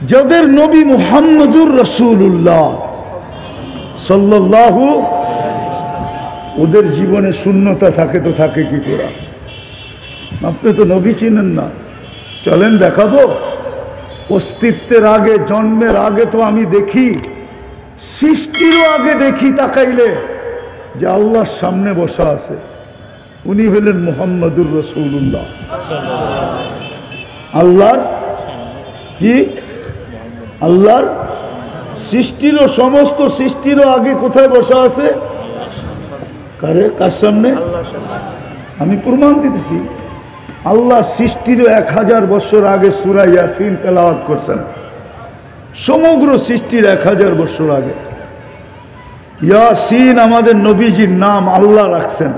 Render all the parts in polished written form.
যাদের নবী মুহাম্মদুর রাসূলুল্লাহ সাল্লাল্লাহু, ওদের জীবনে শূন্যতা থাকে তো থাকে কি করে? আপনি তো নবী চিনেন না, চলেন দেখাবো। অস্তিত্বের আগে, জন্মের আগে তো আমি দেখি, সৃষ্টিরও আগে দেখি তাকাইলে যে আল্লাহর সামনে বসা আছে, উনি হলেন মুহাম্মদুর রাসূলুল্লাহ। আল্লাহর কি? আল্লাহর সৃষ্টিরও, সমস্ত সৃষ্টিরও আগে কোথায় বসা আছে? কার সামনে? আমি প্রমাণ দিতেছি। আল্লাহ সৃষ্টিরও 1000 বছর আগে সূরা ইয়াসিন তেলাওয়াত করছেন। সমগ্র সৃষ্টির 1000 বছর আগে ইয়াসিন আমাদের নবীজির নাম আল্লাহ রাখছেন।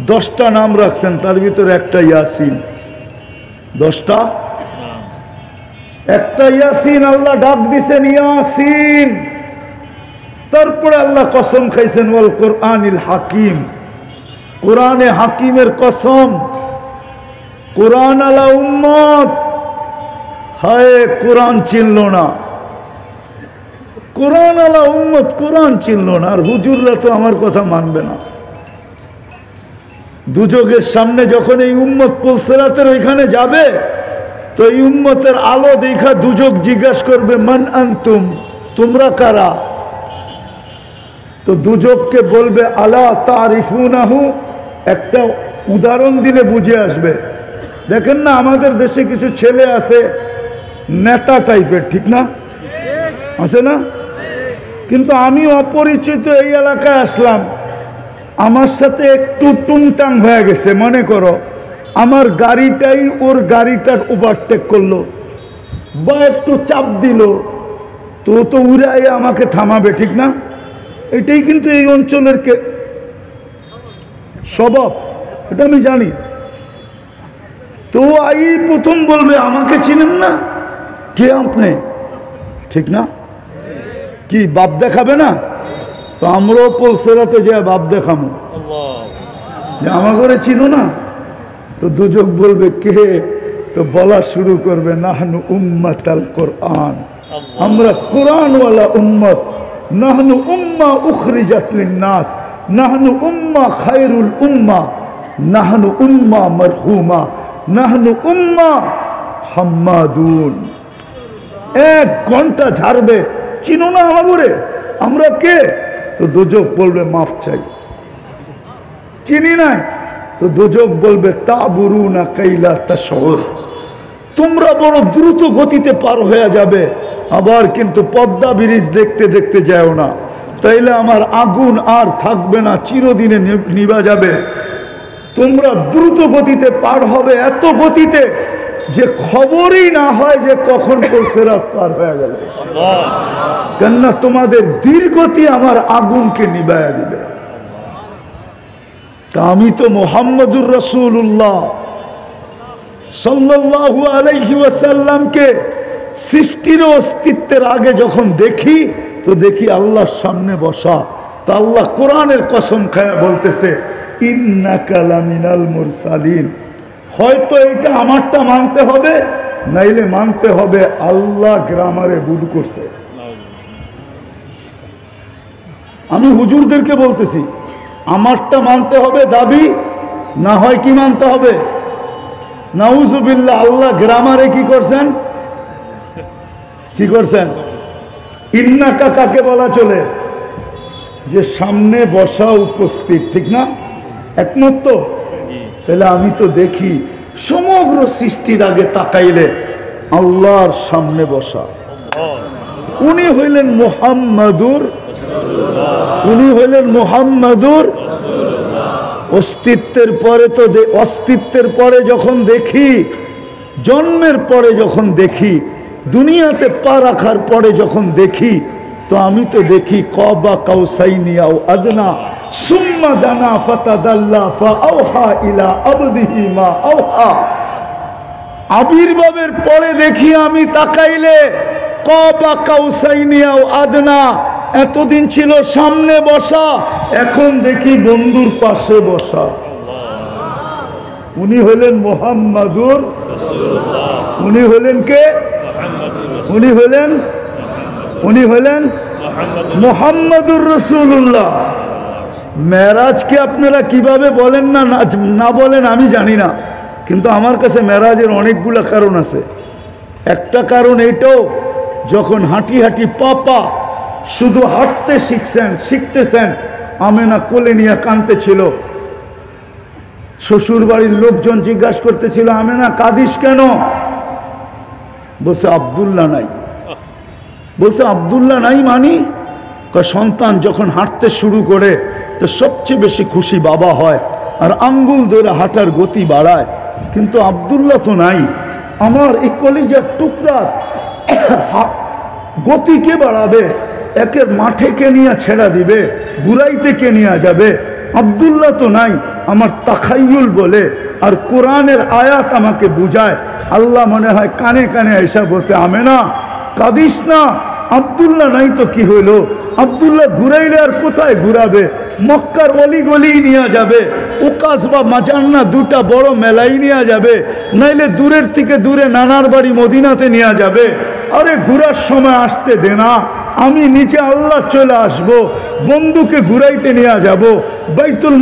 10টা নাম রাখছেন, তার ভিতরে একটা ইয়াসিন। 10টা, একটা ইয়াসিন আল্লাহ ডাক দিছেন ইয়াসিন। তারপরে আল্লাহ কসম খাইছেন ওয়াল কোরআনিল হাকিম, কোরআনে হাকিমের কসম। কোরআন আলা উম্মত, হায় কোরআন চিনল না, কোরআন আলা উম্মত কোরআন চিনল না। আর হুজুররা তো আমার কথা মানবে না। দুজকের সামনে যখন এই উম্মত পুলসিরাতের ওইখানে যাবে, তো এই উম্মতের আলো দেখা দুজক জিজ্ঞাসা করবে মান আনতুম, তোমরা কারা? তো দুজককে বলবে আলা তারিফুনাহু, একটা উদাহরণ দিলে বুঝে আসবে। দেখেন না, আমাদের দেশে কিছু ছেলে আছে নেতা টাইপের, ঠিক না? আছে না? কিন্তু আমি অপরিচিত এই এলাকায় আসলাম, আমার সাথে একটু টুংটাং হয়ে গেছে। মনে করো আমার গাড়িটাই ওর গাড়িটার ওভারটেক করলো বা একটু চাপ দিল, তো তো উড়াই আমাকে থামাবে, ঠিক না? এটাই কিন্তু এই অঞ্চলের স্বভাব, এটা আমি জানি। তো আই প্রথম বলবে আমাকে চিনেন না, কে আপনি, ঠিক না? কি বাপ দেখাবে না? তো আমরাও পুলসিরাতে যাই বাপ দেখাবো যে আমার ঘরে চিনো না। তো দুজক বলবে কে? তো বলা শুরু করবে নাহনু উম্মাতাল কোরআন, আমরা কোরআনওয়ালা উম্মত। নাহনু উম্মা উখরিজাত লিন-নাস, নাহনু উম্মা খায়রুল উম্মা, নাহনু উম্মা মারহুমা, নাহনু উম্মা হাম্মাদুন। 1 ঘন্টা ঝাড়বে, চিনো না আমারে, আমরা কে? তো দুজক বলবে মাফ চাই, চিনি নাই। তো দুজক বলবে তাবুরুনা কাইলা তাশউর, তোমরা বড় দ্রুত গতিতে পার হয়ে যাবে, আবার কিন্তু পদ্মা ব্রিজ দেখতে দেখতে যাও না, তাইলে আমার আগুন আর থাকবে না, চিরদিনে নিভা যাবে। তোমরা দ্রুত গতিতে পার হবে, এত গতিতে যে খবরই না হয় যে কখন পুলসিরাত পার হয়ে গেল। কেননা তোমাদের ধীরগতি আমার আগুনকে নিভায়া দিবে। তা আমি তো মুহাম্মদুর রাসূলুল্লাহ সাল্লাল্লাহু আলাইহি ওয়াসাল্লামকে সৃষ্টির অস্তিত্বের আগে যখন দেখি, তো দেখি আল্লাহর সামনে বসা। তা আল্লাহ কোরআনের কসম খায়া বলতেছে ইন্নাকা লামিনাল মুরসালিন। হয়তো এটা আমারটা মানতে হবে, নাইলে মানতে হবে আল্লাহ গ্রামারে ভুল করছে। আমি হুজুরদেরকে বলতেছি আমারটা মানতে হবে দাবি, না হয় কি মানতে হবে? নাউজুবিল্লাহ, আল্লাহ গ্রামারে কি করছেন? কি করছেন? ইন্নাকা কাকে বলা চলে? যে সামনে বসা উপস্থিত, ঠিক না? একমত তো? তাহলে আমি তো দেখি সমগ্র সৃষ্টির আগে তাকাইলে আল্লাহর সামনে বসা। উনি হইলেন মুহাম্মাদুর, উনি হইলেন মুহাম্মাদুর। অস্তিত্বের পরে তো অস্তিত্বের পরে যখন দেখি, জন্মের পরে যখন দেখি, দুনিয়াতে পা রাখার পরে যখন দেখি, তো আমি তো দেখি কবা কাউসাইনি আও আদনা সুম্মা দানা ফাতাদাল্লা ফাআওহা ইলা আবদিহি মা আওহা। আবির্ভাবের পরে দেখি আমি তাকাইলে কবা কাউসাইনি আও আদনা, এতদিন ছিল সামনে বসা, এখন দেখি বন্ধুর পাশে বসা। উনি হলেন মুহাম্মাদুর, উনি হলেন কে? উনি হলেন মুহাম্মাদুর রাসূলুল্লাহ। মেরাজকে আপনারা কিভাবে বলেন না বলেন আমি জানি না, কিন্তু আমার কাছে মেরাজের অনেকগুলো কারণ আছে। একটা কারণ এইটাও, যখন হাঁটি হাঁটি পাপা শুধু হাঁটতে শিখতেছেন, আমেনা কোলে নিয়ে কাঁদতেছিল। শ্বশুর বাড়ির লোকজন জিজ্ঞাসা করতেছিল, আমেনা কাঁদিস কেন? বলছে আব্দুল্লাহ নাই। বলছে আব্দুল্লাহ নাই মানি? সন্তান যখন হাঁটতে শুরু করে তো সবচেয়ে বেশি খুশি বাবা হয়, আর আঙ্গুল ধরে হাঁটার গতি বাড়ায়, কিন্তু আব্দুল্লাহ তো নাই। আমার এই কলিজার টুকরা গতি কে বাড়াবে? একের মাঠে কে নিয়ে ছেড়া দিবে, ঘুরাইতে কে নিয়ে যাবে? আব্দুল্লাহ তো নাই। আমার তাখাইয়ুল বলে আর কোরআনের আয়াত আমাকে বুঝায়। আল্লাহ মনে হয় কানে কানে এসে বসে, আমেনা কাঁদিস না, আব্দুল্লাহ নাই তো কি হইলো? আব্দুল্লাহ ঘুরাইলে আর কোথায় ঘুরাবে? মক্কার অলি গলি নিয়ে যাবে, ওকাস বা মাজান্না দুটা বড় মেলাই নিয়ে যাবে, নাইলে দূরের থেকে দূরে নানার বাড়ি মদিনাতে নিয়ে যাবে। আরে ঘুরার সময় আসতে দে না, আমি নিচে আল্লাহ চলে আসব, বন্ধুকে ঘুরাইতে নিয়ে যাব। বাইতুল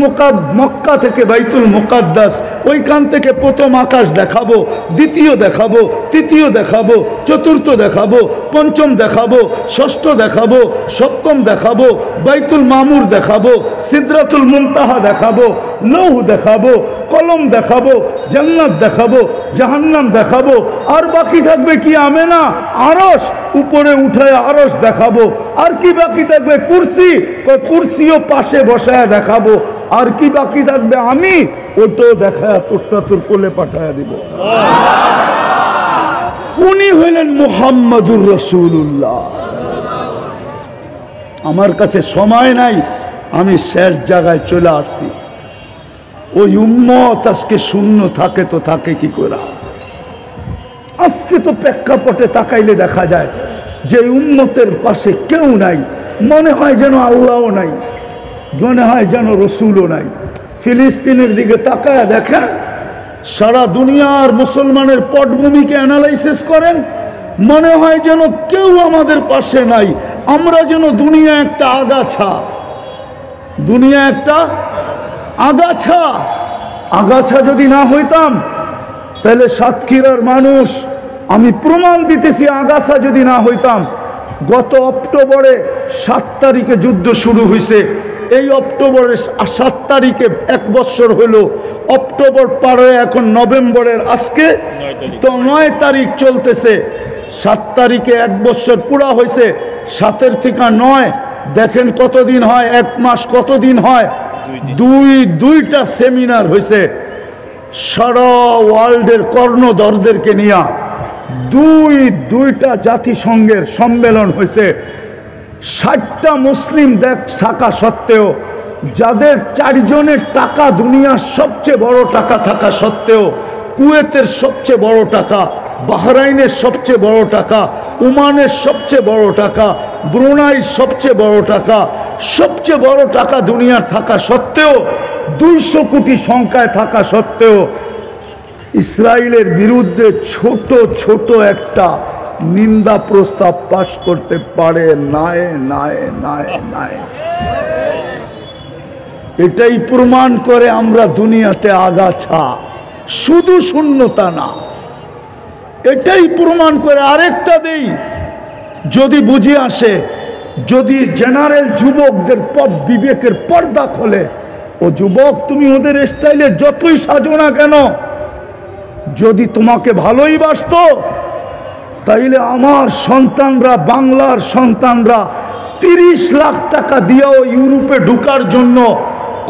মক্কা থেকে বাইতুল মুকাদ্দাস, ওইখান থেকে প্রথম আকাশ দেখাবো, দ্বিতীয় দেখাবো, তৃতীয় দেখাবো, চতুর্থ দেখাবো, পঞ্চম দেখাবো, ষষ্ঠ দেখাবো, সপ্তম দেখাবো, বাইতুল মামুর দেখাবো, সিদরাতুল মুনতাহা দেখাবো, লৌহ দেখাবো, কলম দেখাবো, জান্নাত দেখাবো, জাহান্নাম দেখাবো। আর বাকি থাকবে কি আমেনা? আরশ, উপরে উঠায় আরশ দেখাবো। আর কি বাকি থাকবে? কুরসি, কুরসিও পাশে বসায় দেখাবো। আর কি বাকি থাকবে? আমি ওটাও দেখায় তোরটা তোর কোলে পাঠায় দিব। উনি হইলেন মুহাম্মাদুর রাসূলুল্লাহ। আমার কাছে সময় নাই, আমি শেষ জায়গায় চলে আসছি। ওই উম্মত আজকে শূন্য থাকে তো থাকে কি করে? আজকে তো প্রেক্ষাপটে তাকাইলে দেখা যায় যে উম্মতের পাশে কেউ নাই, মনে হয় যেন আল্লাহও নাই, মনে হয় যেন রসুলও নাই। ফিলিস্তিনের দিকে তাকায় দেখেন, সারা দুনিয়ার মুসলমানের পটভূমিকে অ্যানালাইসিস করেন, মনে হয় যেন কেউ আমাদের পাশে নাই। আমরা যেন দুনিয়া একটা আগাছা, দুনিয়া একটা আগাছা। আগাছা যদি না হইতাম তাহলে সাতক্ষীরার মানুষ, আমি প্রমাণ দিতেছি, আগাছা যদি না হইতাম, গত অক্টোবরে 7 তারিখে যুদ্ধ শুরু হয়েছে, এই অক্টোবরের 7 তারিখে 1 বছর হলো। অক্টোবর পার হয়ে এখন নভেম্বরের আজকে তো 9 তারিখ চলতেছে। 7 তারিখে 1 বছর পুরা হয়েছে, 7-এর থেকে 9 দেখেন কতদিন হয়, 1 মাস কতদিন হয়? দুইটা সেমিনার হয়েছে সারা ওয়ার্ল্ডের কর্ণধরদেরকে নিয়ে, দুইটা জাতিসংঘের সম্মেলন হয়েছে। 60টা মুসলিম দেশ থাকা সত্ত্বেও, যাদের 4 জনের টাকা দুনিয়ার সবচেয়ে বড় টাকা থাকা সত্ত্বেও, কুয়েতের সবচেয়ে বড় টাকা, বাহরাইনের সবচেয়ে বড় টাকা, ওমানের সবচেয়ে বড় টাকা, ব্রুনাইয়ের সবচেয়ে বড় টাকা, সবচেয়ে বড় টাকা দুনিয়ার থাকা সত্ত্বেও, 200 কোটি সংখ্যায় থাকা সত্ত্বেও ইসরায়েলের বিরুদ্ধে ছোট ছোট একটা নিন্দা প্রস্তাব পাশ করতে পারে নাই। এটাই প্রমাণ করে আমরা দুনিয়াতে আগাছা, শুধু শূন্যতা না। এটাই প্রমাণ করে। আরেকটা দেই, যদি বুঝে আসে, যদি জেনারেল যুবকদের পথ বিবেকের পর্দা খোলে, ও যুবক তুমি ওদের স্টাইলে যতই সাজো না কেন, যদি তোমাকে ভালোই বাসত, তাইলে আমার সন্তানরা, বাংলার সন্তানরা 30 লাখ টাকা দিয়েও ইউরোপে ঢুকার জন্য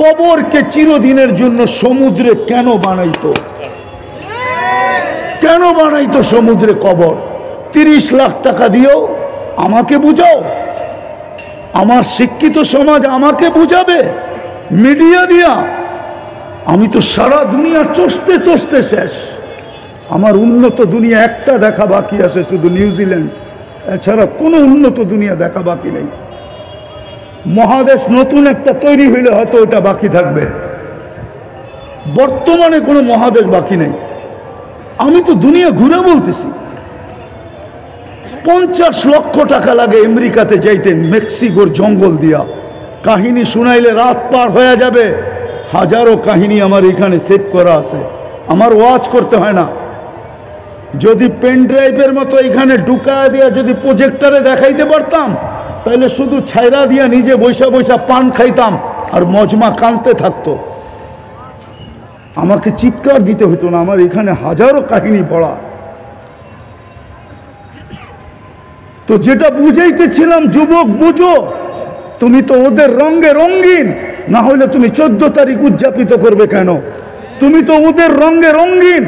কবরকে চিরদিনের জন্য সমুদ্রে কেন বানাইতো? কেন বানাইতো সমুদ্রে কবর? 30 লাখ টাকা দিয়েও? আমাকে বুঝাও, আমার শিক্ষিত সমাজ আমাকে বুঝাবে মিডিয়া দিয়া? আমি তো সারা দুনিয়া চষতে চষতে শেষ। আমার উন্নত দুনিয়া একটা দেখা বাকি আছে, শুধু নিউজিল্যান্ড, এছাড়া কোনো উন্নত দুনিয়া দেখা বাকি নেই। মহাদেশ নতুন একটা তৈরি হইলে হয়তো ওটা বাকি থাকবে, বর্তমানে কোনো মহাদেশ বাকি নেই। আমি তো দুনিয়া ঘুরে বলতেছি, 50 লক্ষ টাকা লাগে আমেরিকাতে যাইতেন, মেক্সিকোর জঙ্গল দিয়া। কাহিনী শুনাইলে রাত পার হয়ে যাবে। হাজারো কাহিনী আমার এখানে সেভ করা আছে, আমার ওয়াচ করতে হয় না। যদি পেন ড্রাইভের মতো এখানে ঢুকায় দিয়া যদি প্রজেক্টরে দেখাইতে পারতাম, তাহলে শুধু ছাইরা দিয়া নিজে বৈশা বৈশা পান খাইতাম আর মজমা কানতে থাকতো। আমাকে চিৎকার দিতে হতো না, আমার এখানে হাজারো কাহিনী পড়া। তো যেটা বুঝাইতেছিলাম, যুবক বুঝো, তুমি তো ওদের রঙে রঙিন, না হলে তুমি 14 তারিখ উদযাপিত করবে কেন? তুমি তো ওদের রঙে রঙিন,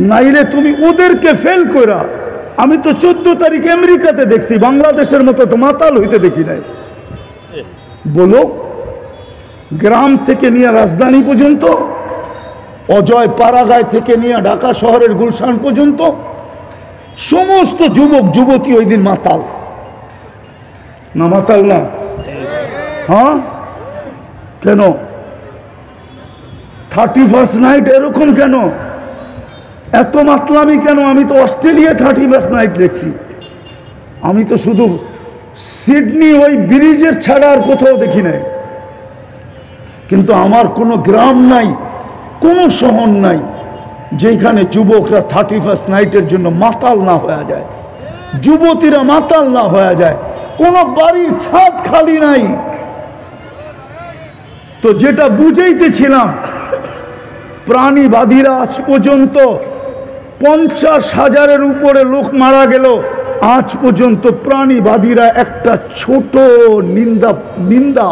নাইলে তুমি ওদেরকে ফেল করা। আমি তো 14 তারিখ আমেরিকাতে দেখছি, বাংলাদেশের মতো তো মাতাল হইতে দেখি নাই। বলো, গ্রাম থেকে নিয়ে রাজধানী পর্যন্ত, অজয় পাড়াগায় থেকে নিয়ে ঢাকা শহরের গুলশান পর্যন্ত সমস্ত যুবক যুবতী ওই দিন মাতাল না? মাতাল না? হ্যাঁ, কেন 31st নাইট এরকম কেন? এত মাতলামি কেন? আমি তো অস্ট্রেলিয়া 31st নাইট দেখছি। আমি তো শুধু সিডনি ওই ব্রিজের ছাড়া আর কোথাও দেখি নাই। কিন্তু আমার কোনো গ্রাম নাই, কোনো শহর নাই যেখানে যুবকরা 31st নাইটের জন্য মাতাল না হয়ে যায়, যুবতীরা মাতাল না হয়ে যায়। কোনো বাড়ির ছাদ খালি নাই। তো যেটা বুঝাইতেছিলাম, প্রাণীবাদীরা আজ পর্যন্ত 50,000-এর উপরে লোক মারা গেল, আজ পর্যন্ত প্রাণীবাদীরা একটা ছোট নিন্দা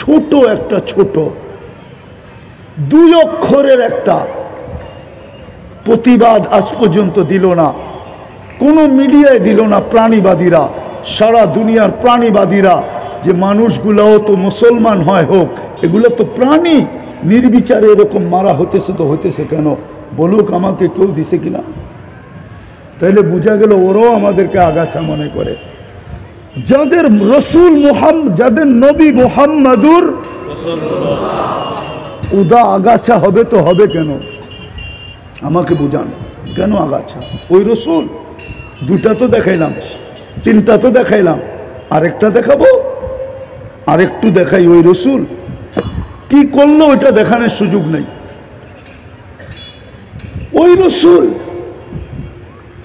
ছোট একটা ছোট 2 অক্ষরের একটা প্রতিবাদ আজ পর্যন্ত দিল না, কোনো মিডিয়ায় দিল না। প্রাণীবাদীরা, সারা দুনিয়ার প্রাণীবাদীরা, যে মানুষগুলোও তো মুসলমান হয় হোক, এগুলো তো প্রাণী, নির্বিচারে এরকম মারা হতেছে তো হইতেছে কেন? বলুক আমাকে কেউ দিছে কিনা। তাইলে বোঝা গেল ওরাও আমাদেরকে আগাছা মনে করে। যাদের রসুল মুহাম্মদ, যাদের নবী মুহাম্মাদুর উদা আগাছা হবে তো হবে কেন? আমাকে বুঝান, কেন আগাছা? ওই রসুল 2টা তো দেখাইলাম, 3টা তো দেখাইলাম, আরেকটা দেখাবো, আরেকটু দেখাই। ওই রসুল কি করলো ওইটা দেখানোর সুযোগ নেই। ওই রসুল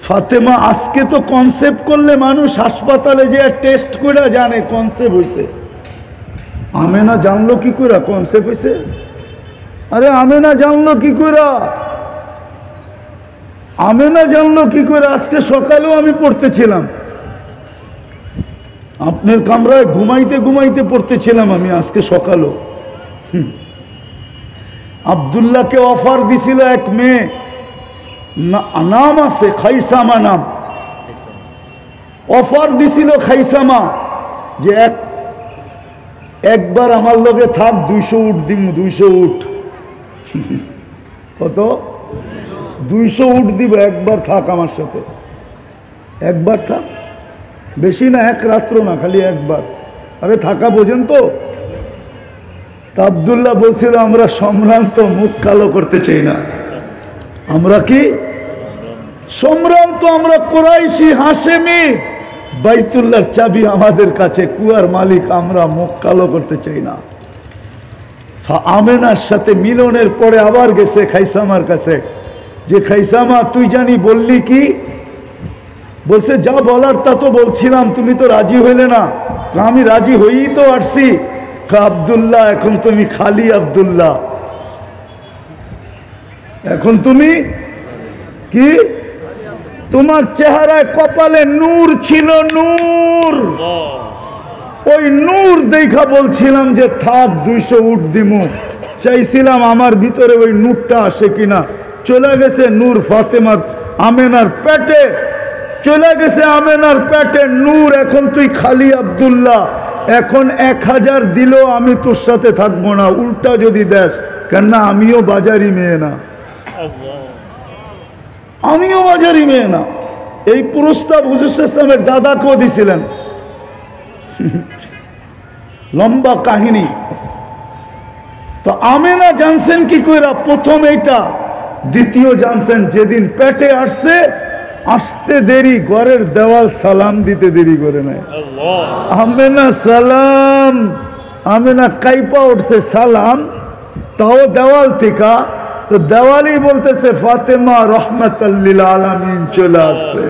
ফাতেমা আজকে তো কনসেপ্ট করলে মানুষ হাসপাতালে যে টেস্ট করে জানে কনসেপ্ট হয়েছে। আমেনা জানলো কি করে কনসেপ্ট হয়েছে? আরে আমেনা জানলো কি করে? আমেনা জানলো কি করে? আজকে সকালেও আমি পড়তেছিলাম, আপনার কামরায় ঘুমাইতে ঘুমাইতে পড়তেছিলাম আমি আজকে সকালেও। আব্দুল্লাহকে অফার দিছিল এক মেয়ে, নাম আছে খাইসামা নাম, অফার দিছিল খাইসামা যে একবার আমার লগে থাক, 200 উট দিব, 200 উট। কত? 200 উট দিব, একবার থাক আমার সাথে, একবার থাক, বেশি না, এক রাত্র না, খালি একবার। আরে থাকা পর্যন্ত। তা আব্দুল্লাহ বলছিল আমরা সম্ভ্রান্ত, মুখ কালো করতে চাই না। আমরা কি সম্ভ্রান্ত? আমরা কুরাইশি, হাশেমি, বাইতুল্লাহর চাবি আমাদের কাছে, কুয়ার মালিক আমরা, মুখ কালো করতে চাই না। আমেনার সাথে মিলনের পরে আবার গেছে খাইসামার কাছে, যে খাইসামা তুই জানি বললি কি? বলছে যা বলার তা তো বলছিলাম, তুমি তো রাজি হইলে না। আমি রাজি হয়েই তো আসছি। আব্দুল্লাহ এখন তুমি খালি আব্দুল্লাহ, এখন তুমি কি? তোমার চেহারায় কপালে নূর ছিল, নূর। ওই নূর দেখা বলছিলাম যে থাক 200 উট দিমু, চাইছিলাম আমার ভিতরে ওই নূরটা আসে কিনা। চলে গেছে নূর ফাতেমার, আমেনার পেটে চলে গেছে, আমেনার পেটে নূর। এখন তুই খালি আব্দুল্লাহ, এখন 1000 দিলেও আমি তোর সাথে থাকবো না, উল্টা যদি দেশ। কেননা আমিও বাজারি মেয়ে না, আমিও বাজারি মেয়ে না। এই প্রস্তাব হুজুর ইসলামের দাদাকেও দিছিলেন। লম্বা কাহিনী। তো আমেনা জানছেন কি কইরা? প্রথম এইটা, দ্বিতীয় জানছেন যেদিন পেটে আসছে আসতে দেরি, ঘরের দেওয়াল সালাম দিতে দেরি করে নাই। আমেনা সালাম, আমেনা কাইপা উঠছে সালাম, তাও দেওয়াল থেকে। তো দেওয়ালই বলতেছে ফাতেমা রহমাতাল লিল আলামিন চলে আসছে,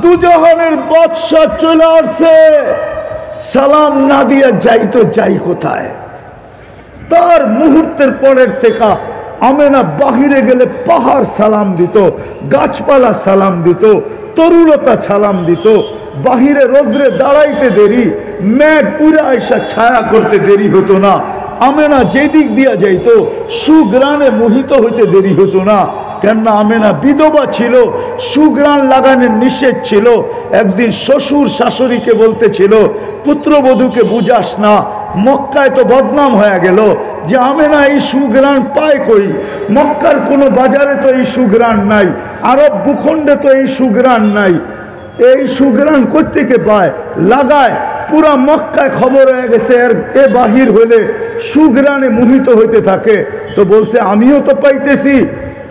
দুজাহানের বাদশা চলে আসছে। সালাম না দিয়ে যাই তো যাই কোথায়? তার মুহূর্তের পরের থেকে আমেনা বাহিরে গেলে পাহাড় সালাম দিত, গাছপালা সালাম দিত, তরুলতা সালাম দিত। বাহিরে রোদ্রে দাঁড়াইতে দেরি, মেঘ পুরা এসা ছায়া করতে দেরি হতো না। আমেনা যেদিক দিয়া যাইতো সুগ্রাণে মোহিত হইতে দেরি হতো না। কেননা আমেনা বিধবা ছিল, সুগ্রাণ লাগানোর নিষেধ ছিল। একদিন শ্বশুর শাশুড়িকে বলতেছিল, পুত্রবধূকে বুঝাস না, মক্কায় তো বদনাম হয়ে গেল যে আমেনা এই সুগ্রাণ পায় কই? মক্কার কোনো বাজারে তো এই সুগ্রাণ নাই, আরব ভূখণ্ডে তো এই সুগ্রাণ নাই। এই সুগ্রাণ কোত্থেকে পায়? লাগায়। পুরা মক্কায় খবর হয়ে গেছে এ বাহির হলে সুগ্রাণে মোহিত হইতে থাকে। তো বলছে আমিও তো পাইতেছি,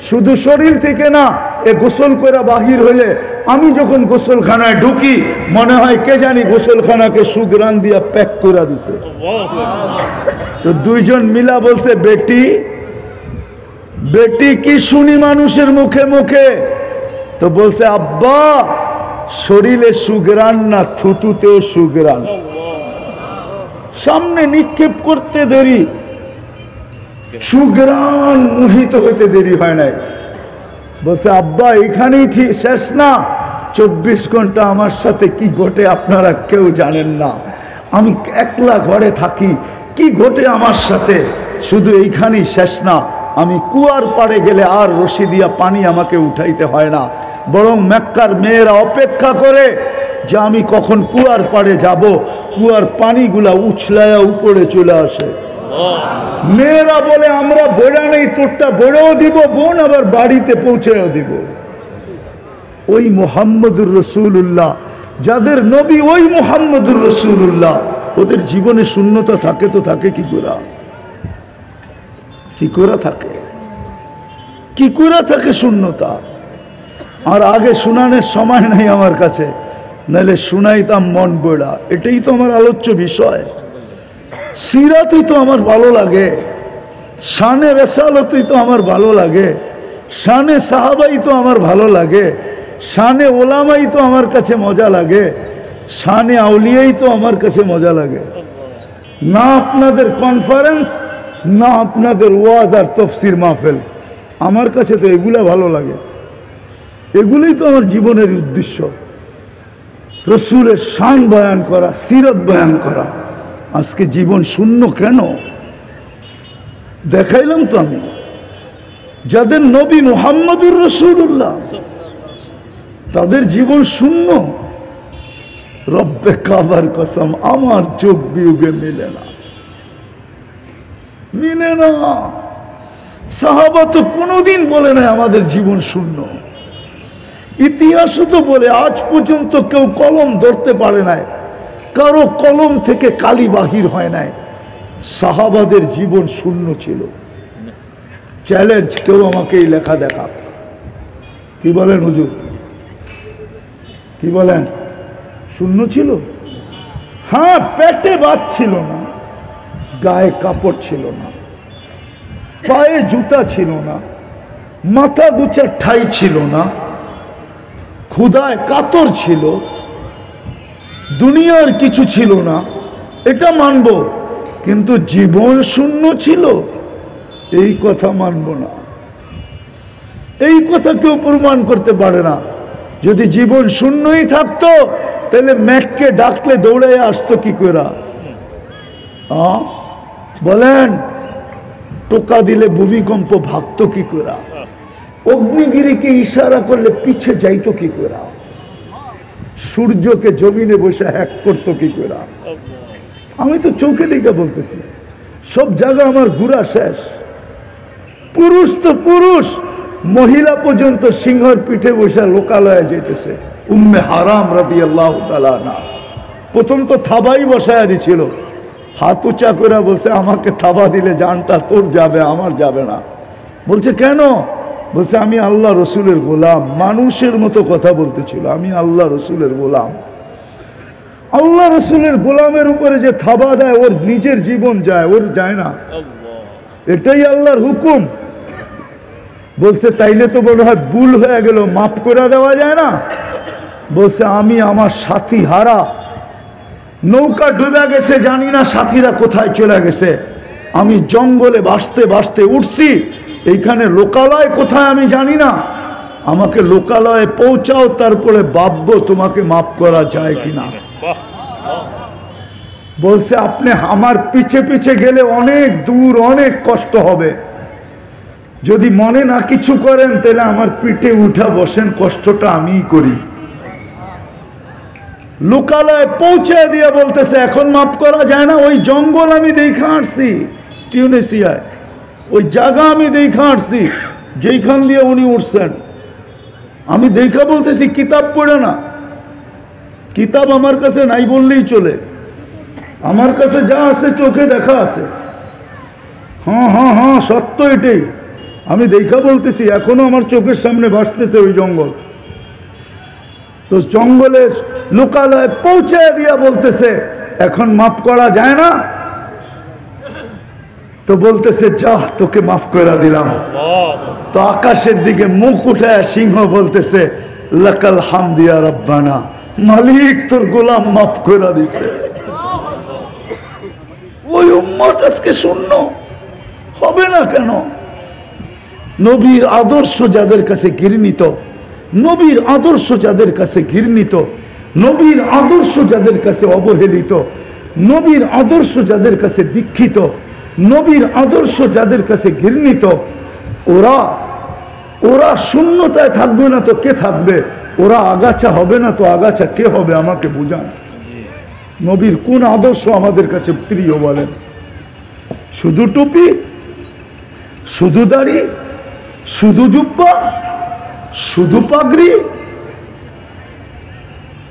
শুধু শরীর থেকে না, এ গোসল করে বাহির হলে আমি যখন গোসলখানায় ঢুকি মনে হয় কে জানি গোসলখানাকে সুগ্রাণ দিয়া প্যাক করে দিছে। তো দুইজন মিলা বলছে বেটি, বেটি কি শুনি মানুষের মুখে মুখে? তো বলছে আব্বা, শরীরে সুগ্রাণ না, থুতুতেও সুগ্রাণ। সামনে নিক্ষেপ করতে দেরি, সুগ্রাণ মোহিত হইতে দেরি হয় নাই। বলছে আব্বা এখানেই ঠিক শেষ না, 24 ঘন্টা আমার সাথে কি ঘটে আপনারা কেউ জানেন না। আমি একলা ঘরে থাকি, কি ঘটে আমার সাথে শুধু এইখানেই শেষ না। আমি কুয়ার পাড়ে গেলে আর রশি দিয়া পানি আমাকে উঠাইতে হয় না, বরং মক্কার মেয়েরা অপেক্ষা করে যে আমি কখন কুয়ার পাড়ে যাব। কুয়ার পানিগুলা উছলায়া উপরে চলে আসে। মেয়েরা বলে আমরা বোড়া নেই, তোরটা বড়ও দিব বোন, আবার বাড়িতে পৌঁছেও দিব। ওই মুহাম্মদুর রাসূলুল্লাহ, যাদের নবী ওই মুহাম্মদুর রাসূলুল্লাহ, ওদের জীবনে শূন্যতা থাকে তো থাকে কি করে? কি করে থাকে? কি করে থাকে শূন্যতা? আর আগে শুনানোর সময় নাই আমার কাছে, নাহলে শুনাইতাম মন বড়া। এটাই তো আমার আলোচ্য বিষয়। সিরাতই তো আমার ভালো লাগে, শানে রেসালতই তো আমার ভালো লাগে, শানে সাহাবাই তো আমার ভালো লাগে, শানে ওলামাই তো আমার কাছে মজা লাগে, শানে আউলিয়াই তো আমার কাছে মজা লাগে। না আপনাদের কনফারেন্স, না আপনাদের ওয়াজ আর তফসির মাহফিল, আমার কাছে তো এগুলা ভালো লাগে। এগুলোই তো আমার জীবনের উদ্দেশ্য, রসুলের শান বয়ান করা, সিরত বয়ান করা। আজকে জীবন শূন্য কেন? দেখাইলাম তো আমি, যাদের নবী মুহাম্মদুর রাসূলুল্লাহ, তাদের জীবন শূন্য। রব্বে কাবার কসম, আমার চোখ বিয়োগে মিলে না, মিলে না। সাহাবা তো কোনোদিন বলে না আমাদের জীবন শূন্য। ইতিহাসও তো বলে আজ পর্যন্ত কেউ কলম ধরতে পারে নাই, কারো কলম থেকে কালি বাহির হয় নাই। সাহাবাদের জীবন শূন্য ছিল। চ্যালেঞ্জ, কেউ আমাকে এই লেখা দেখা। কি বলেন হুজুর? কি বলেন? শূন্য ছিল? হ্যাঁ, পেটে ভাত ছিল না, গায়ে কাপড় ছিল না, পায়ে জুতা ছিল না, মাথা গুচার ঠাই ছিল না, ক্ষুধায় কাতর ছিল, দুনিয়ার কিছু ছিল না, এটা মানব। কিন্তু জীবন শূন্য ছিল, এই কথা মানব না। এই কথা কেউ প্রমাণ করতে পারে না। যদি জীবন শূন্যই থাকতো তাহলে মেঘকে ডাকলে দৌড়ে আসতো কি করে? বলেন, টোকা দিলে ভূমিকম্প ভাগতো কি করে? অগ্নিগিরিকে ইশারা করলে পিছে যাইতো কি করে? সূর্যকে জমিনে বসে হ্যাক করতো কি করে? আমি তো চোখে দেখে বলতেছি, সব জায়গা আমার ঘুরা শেষ। পুরুষ তো পুরুষ, মহিলা পর্যন্ত সিংহর পিঠে বসে লোকালয়ে যেতেছে। উম্মে হারাম রাদিয়াল্লাহু তাআলা আনহা প্রথম তো থাবাই বসায় দিছিল, হাত উঁচা করে বলছে আমাকে থাবা দিলে জানটা তোর যাবে, আমার যাবে না। বলছে কেন? বলছে আমি আল্লাহ রসুলের গোলাম। মানুষের মতো কথা বলতেছিল, আমি আল্লাহ রসুলের গোলাম। আল্লাহ রসুলের গোলামের উপরে যে থাবা দেয় ওর নিজের জীবন যায়, ওর যায় না। এটাই আল্লাহর হুকুম। বলছে তাইলে তো মনে হয় ভুল হয়ে গেল, মাফ করে দেওয়া যায় না? বলছে আমি আমার সাথী হারা, নৌকা ডুবে গেছে, জানি না সাথীরা কোথায় চলে গেছে। আমি জঙ্গলে ভাসতে ভাসতে উঠছি, এইখানে লোকালয় কোথায় আমি জানি না, আমাকে লোকালয়ে পৌঁছাও, তারপরে ভাববো তোমাকে মাফ করা যায় কিনা। বলছে আপনি আমার পিছে পিছে গেলে অনেক দূর, অনেক কষ্ট হবে। যদি মনে না কিছু করেন তাহলে আমার পিঠে উঠা বসেন, কষ্টটা আমিই করি। লোকালয়ে পৌঁছে দিয়ে বলতেছে এখন মাফ করা যায় না। ওই জঙ্গল আমি দেখা আসছি টিউনিসিয়ায়, ওই জায়গা আমি দেখা আসছি যেইখান দিয়ে উনি উঠছেন। আমি দেখা বলতেছি কিতাব পড়ে না, কিতাব আমার কাছে নাই বললেই চলে, আমার কাছে যা আছে চোখে দেখা আছে। হ্যাঁ হ্যাঁ হ্যাঁ সত্য এটাই, আমি দেখা বলতেছি, এখনো আমার চোখের সামনে ভাসতেছে ওই জঙ্গল। তো জঙ্গলের লোকালয়ে পৌঁছে দিয়া বলতেছে এখন মাফ করা যায় না। তো বলতেছে যা তোকে মাফ করে দিলাম। তো আকাশের দিকে মুখ উঠায় সিংহ বলতেছে লাকাল হামদিয়া রব্বানা, মালিক তোর গোলাম মাফ করে দিছে। ওই উম্মত আজকে শূন্য হবে না কেন? নবীর আদর্শ যাদের কাছে ঘৃণিত, নবীর আদর্শ যাদের কাছে ঘৃণিত, নবীর আদর্শ যাদের কাছে অবহেলিত, নবীর আদর্শ যাদের কাছে দীক্ষিত, নবীর আদর্শ যাদের কাছে ঘৃণিত, ওরা ওরা শূন্যতায় থাকবে না তো কে থাকবে? ওরা আগাছা হবে না তো আগাছা কে হবে? আমাকে বুঝান, নবীর কোন আদর্শ আমাদের কাছে প্রিয় বলেন? শুধু টুপি, শুধু দাড়ি, শুধু জুব্বা, শুধু পাগড়ি?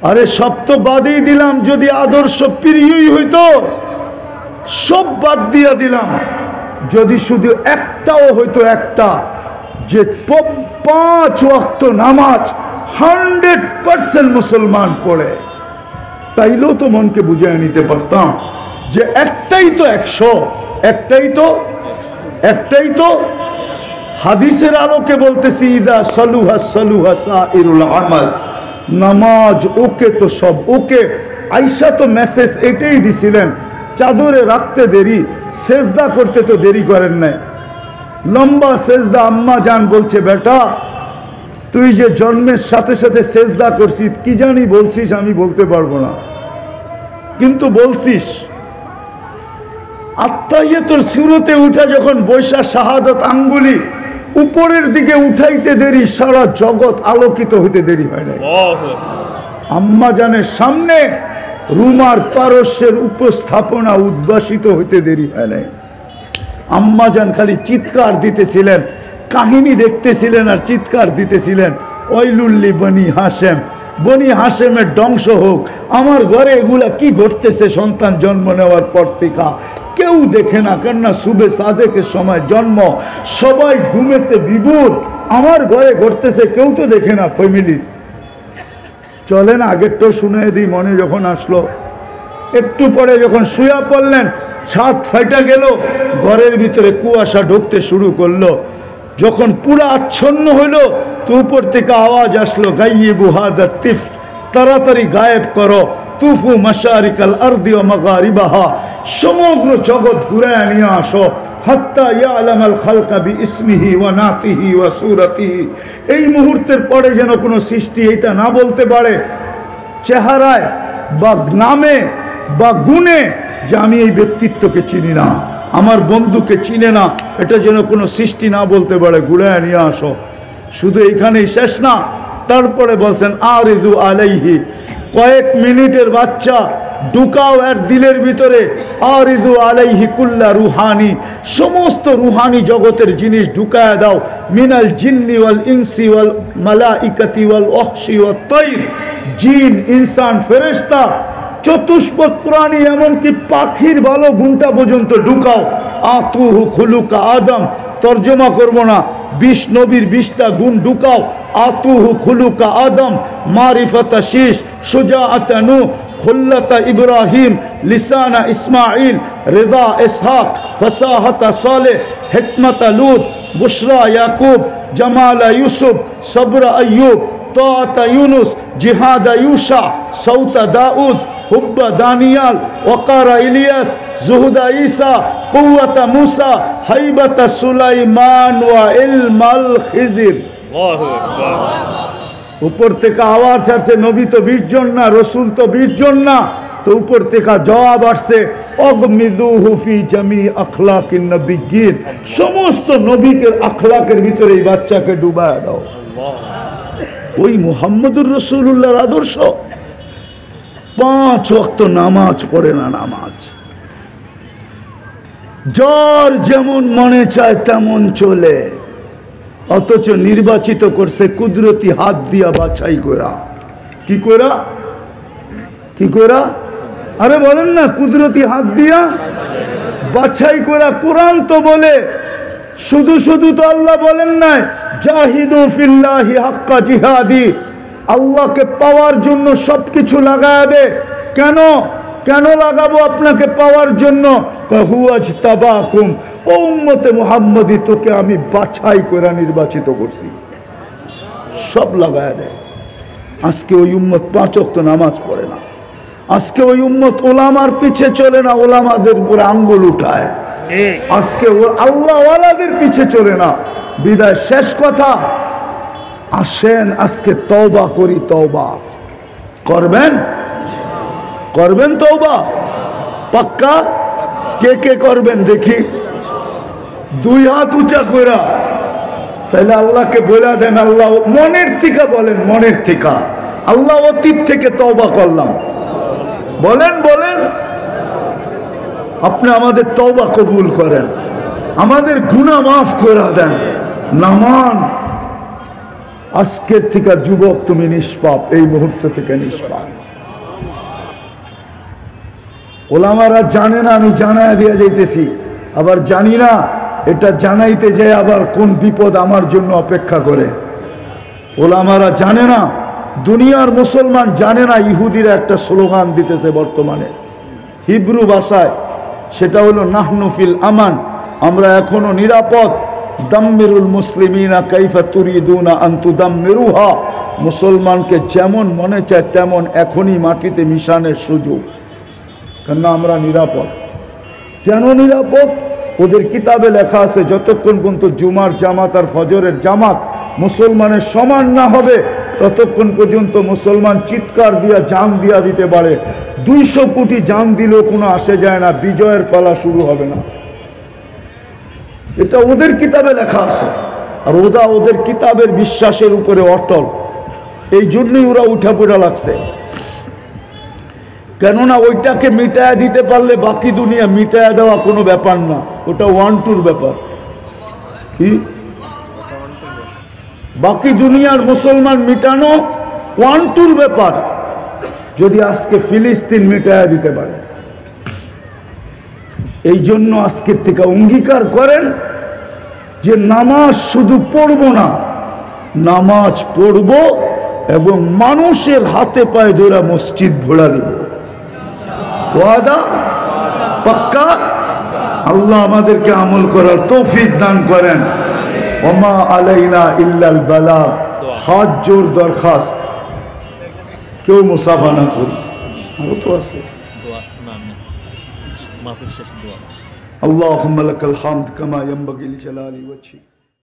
আরে সব তো বাদই দিলাম, যদি আদর্শ প্রিয়ই হইতো সব বাদ দিয়া দিলাম। যদি শুধু একটাও হইতো, একটা যে 5 ওয়াক্ত নামাজ 100% মুসলমান পড়ে, তাইলেও তো মনকে বুঝিয়ে নিতে পারতাম যে একটাই তো 100, একটাই তো হাদিসের আলোকে বলতেছি ইদা সালুহা সালুহা সাইরুল আমাল, নামাজ ওকে তো সব ওকে। আয়েশা তো মেসেজ এটাই দিছিলেন, চাদরে রাখতে দেরি, সেজদা করতে তো দেরি করেন নাই, লম্বা সেজদা। আম্মা জান বলছে বেটা তুই যে জন্মের সাথে সাথে সেজদা করছিস, কি জানি বলছিস আমি বলতে পারবো না, কিন্তু বলছিস। আত্মাইয়াতুর শুরুতে উঠা যখন বৈশা শাহাদাত আঙ্গুলি উপরের দিকে উঠাইতে দেরি, সারা জগৎ আলোকিত হইতে দেরি হয় নাই। আম্মা জানের সামনে রুমার পারস্যের উপস্থাপনা উদ্ভাসিত হইতে দেরি হয় নাই। আম্মা জান খালি চিৎকার দিতেছিলেন, কাহিনী দেখতেছিলেন আর চিৎকার দিতেছিলেন, ওয়াইলুল্লি বনি হাশেম, বনি হাশেমের ধ্বংস হোক। আমার ঘরে এগুলা কি ঘটতেছে সন্তান জন্ম নেওয়ার পর থেকে কেউ দেখে না, কেননা শুভে সাদেকের সময় জন্ম, সবাই ঘুমেতে বিভোর, আমার ঘরে ঘটতেছে কেউ তো দেখে না। ফ্যামিলি চলেন আগের তো শুনে দিই, মনে যখন আসলো। একটু পরে যখন শুয়া পড়লেন, ছাদ ফাইটা গেল, ঘরের ভিতরে কুয়াশা ঢুকতে শুরু করলো। যখন পুরা আচ্ছন্ন হইল তো উপর থেকে আওয়াজ আসলো গাইয়িবু হাদা তিফ, তাড়াতাড়ি গায়েব করো, তুফু মাশারিকাল আরদি ওয়া মাগারিবাহা, সমগ্র জগৎ ঘুরায় নিয়ে আসো, হাত্তা ইয়ালামাল খালকা বিইসমিহি ওয়া নাতিহি ওয়া সূরাতিহি। এই মুহূর্তের পরে যেন কোনো সৃষ্টি এটা না বলতে পারে চেহারায় বা নামে বা গুণে যে আমি এই ব্যক্তিত্বকে চিনি না, আমার বন্ধুকে চিনে না, এটা যেন কোনো সৃষ্টি না বলতে পারে, ঘুরায় নিয়ে আসো। শুধু এইখানেই শেষ না, তারপরে বলছেন আরিদু আলাইহি, কয়েক মিনিটের বাচ্চা ঢুকাও এর দিলের ভিতরে, আরিদু আলাইহি কুল্লা রুহানি, সমস্ত রুহানি জগতের জিনিস ঢুকায় দাও, মিনাল জিন্নি ওয়াল ইনসি ওয়াল মালাইকাতি ওয়াল ওয়াহশি ওয়াত তাইর, জিন ইনসান ফেরেশতা চতুষ্পদ প্রাণী এমনকি পাখির ভালো গুণটা পর্যন্ত ঢুকাও। আতুহু খুলুকা আদম, তর্জমা করব না। 20 নবীর 20টা গুণ ঢুকাও। আতুহু খুলুকা আদম, মারিফাতা শীষ, সুজাআতা নূহ, খুল্লাতা ইব্রাহিম, লিসানা ইসমাইল, রিজা ইসহাক, ফাসাহাতা সালেহ, হিকমাতা লূত, বুশরা ইয়াকুব, জামালা ইউসুফ, সবরা আইয়ুব, তাআতা ইউনুস, জিহাদা ইউশা, সৌতা দাউদ, হুব্বা দানিয়াল, ওয়াকারা ইলিয়াস, জুহুদা ঈসা, কুওয়াতা মুসা, হাইবাতা সুলাইমান ওয়া ইলমাল খিজির। উপর থেকে আওয়াজ আসছে নবী তো 20 জন না, রসুল তো 20 জন না, তো উপর থেকে জবাব আসছে অগমিদুহু ফি জামি আখলাকিন নবিয়্যিন, সমস্ত নবীদের আখলাকের ভিতরে এই বাচ্চাকে ডুবায় দাও। ওই মুহাম্মদুর রাসূলুল্লাহর আদর্শ। 5 ওয়াক্ত নামাজ পড়ে না, নামাজ যার যেমন মনে চায় তেমন চলে, অথচ নির্বাচিত করছে কুদরতি হাত দিয়া বাছাই করা। কি করা? কি করা? আরে বলেন না, কুদরতি হাত দিয়া বাছাই করা। কোরআন তো বলে, শুধু শুধু তো আল্লাহ বলেন নাই জাহিদু ফিল্লাহি হাক্কা জিহাদি, আল্লাহকে পাওয়ার জন্য সবকিছু লাগায় দে। কেন? কেন লাগাবো আপনাকে পাওয়ার জন্য? হুয়াজতাবাকুম, ও উম্মতে মুহাম্মদী, তোকে আমি বাছাই করে নির্বাচিত করছি, সব লাগায় দেয়। আজকে ওই উম্মত 5 ওয়াক্ত নামাজ পড়ে না। আজকে ওই উম্মত ওলামার পিছে চলে না, ওলামাদের উপরে আঙ্গুল উঠায়। আজকে আল্লাহ ওয়ালাদের পিছে চলে না। বিদায় শেষ কথা, আসেন আজকে তওবা করি। তওবা করবেন? করবেন তওবা? পাক্কা? কে কে করবেন দেখি? 2 হাত উঁচা কইরা। তাহলে আল্লাহকে বলে দেন, আল্লাহ মনের থেকে বলেন, মনের থেকে, আল্লাহ অতীত থেকে তওবা করলাম। বলেন বলেন, আপনি আমাদের তওবা কবুল করেন, আমাদের গুনাহ মাফ করে দেন। নামান আজকের থেকে যুবক তুমি নিষ্পাপ, এই মুহূর্ত থেকে নিষ্পাপ। ওলামারা জানে না, আমি জানায় দিয়ে যাইতেছি, আবার জানি না এটা জানাইতে যায় আবার কোন বিপদ আমার জন্য অপেক্ষা করে। ওলামারা জানে না, দুনিয়ার মুসলমান জানে না। ইহুদিরা একটা স্লোগান দিতেছে বর্তমানে হিব্রু ভাষায়, সেটা হলো নাহনু ফিল আমান, আমরা এখনো নিরাপদ। দাম্মিরুল মুসলিমিনা কাইফা তুরিদুনা আন তুদাম্মিরুহা, মুসলমানকে যেমন মনে চায় তেমন এখনই মাটিতে মিশানোর সুযোগ, কেন আমরা নিরাপদ। কেন নিরাপদ? ওদের কিতাবে লেখা আছে যতক্ষণ পর্যন্ত জুমার জামাত আর ফজরের জামাত মুসলমানের সমান না হবে ততক্ষণ পর্যন্ত মুসলমান চিৎকার দিয়া জান দিয়া দিতে পারে। 200 কোটি জান দিলেও কোনো আসে যায় না, বিজয়ের পালা শুরু হবে না। এটা ওদের কিতাবে লেখা আছে, আর ওরা ওদের কিতাবের বিশ্বাসের উপরে অটল। এই জন্যই ওরা উঠা পড়া লাগছে। কেননা ওইটাকে মিটায়া দিতে পারলে বাকি দুনিয়া মিটায়া দেওয়া কোনো ব্যাপার না, ওটা 1-2 ব্যাপার। কি বাকি দুনিয়ার মুসলমান মিটানো 1-2 ব্যাপার। যদি আজকে ফিলিস্তিন মিটায়া দিতে পারে, এই জন্য আজকের থেকে অঙ্গীকার করেন যে নামাজ শুধু পড়ব না, নামাজ পড়ব এবং মানুষের হাতে পায়ে ধরে মসজিদ ঘোরা দিব। ওয়াদা? পাক্কা? আল্লাহ আমাদেরকে আমল করার তৌফিক দান করেন। ওমা আলাইনা ইল্লাল বালাগ। হাত জোর দরখাস্ত, কেউ মুসাফা না করি। আরো তো আছে আল্লাহুম্মা লাকাল হামদ কামা ইয়ানবাগি লিজালালি ওয়াজহিক।